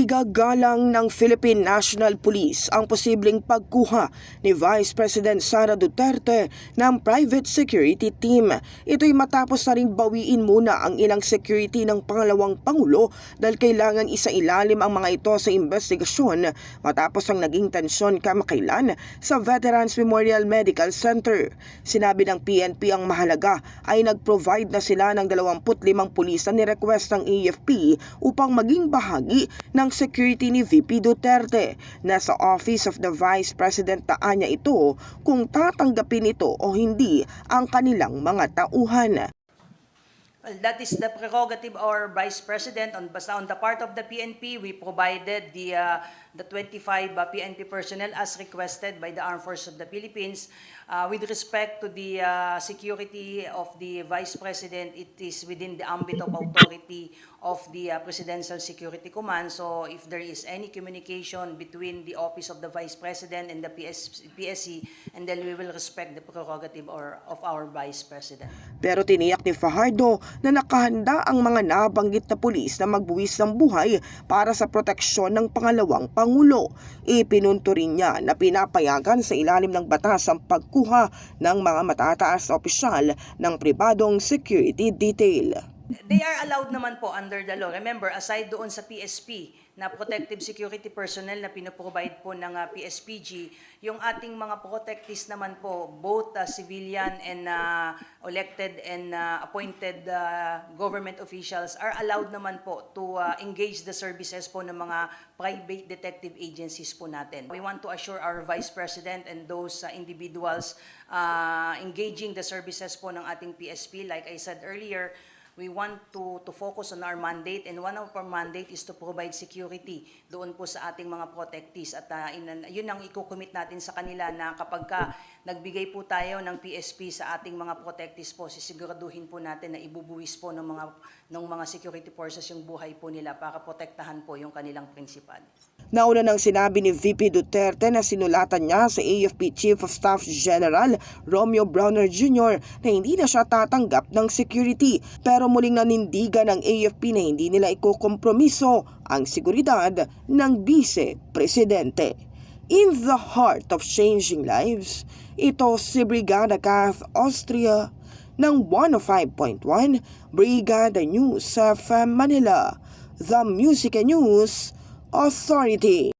Igagalang ng Philippine National Police ang posibleng pagkuha ni Vice President Sara Duterte ng private security team. Ito'y matapos na ring bawiin muna ang ilang security ng pangalawang Pangulo dahil kailangan isailalim ang mga ito sa investigasyon matapos ang naging tensyon kamakailan sa Veterans Memorial Medical Center. Sinabi ng PNP ang mahalaga ay nag-provide na sila ng 25 pulis na nirequest ng AFP upang maging bahagi ng security ni VP Duterte. Nasa Office of the Vice President taan niya ito kung tatanggapin ito o hindi ang kanilang mga tauhan. Well, that is the prerogative of our Vice President. On the part of the PNP, we provided the 25 PNP personnel as requested by the Armed Forces of the Philippines. With respect to the security of the Vice President, it is within the ambit of authority of the Presidential Security Command. So if there is any communication between the Office of the Vice President and the PSC, and then we will respect the prerogative of our Vice President. Pero tiniyak ni Fajardo na nakahanda ang mga nabanggit na pulis na magbuwis ng buhay para sa proteksyon ng pangalawang Pangulo. Ipinunto rin niya na pinapayagan sa ilalim ng batas ang pagkuha ng mga matataas na opisyal ng pribadong security detail. They are allowed naman po under the law. Remember, aside doon sa PSP na protective security personnel na pinoprovide po ng PSPG, yung ating mga protectees naman po, both civilian and elected and appointed government officials are allowed naman po to engage the services po ng mga private detective agencies po natin. We want to assure our Vice President and those individuals engaging the services po ng ating PSP, like I said earlier, we want to focus on our mandate, and one of our mandate is to provide security doon po sa ating mga protectees. At yun ang i-commit natin sa kanila na kapag nagbigay po tayo ng PSP sa ating mga protectees po, sisiguraduhin po natin na ibubuwis po ng mga security forces yung buhay po nila para protektahan po yung kanilang prinsipal. Nauna nang sinabi ni VP Duterte na sinulatan niya sa AFP Chief of Staff General Romeo Browner Jr. na hindi na siya tatanggap ng security, pero muling nanindigan ng AFP na hindi nila ikokompromiso ang seguridad ng Vice Presidente. In the heart of changing lives, ito si Brigada Kath Austria ng 105.1 Brigada News FM Manila, The Music and News Authority.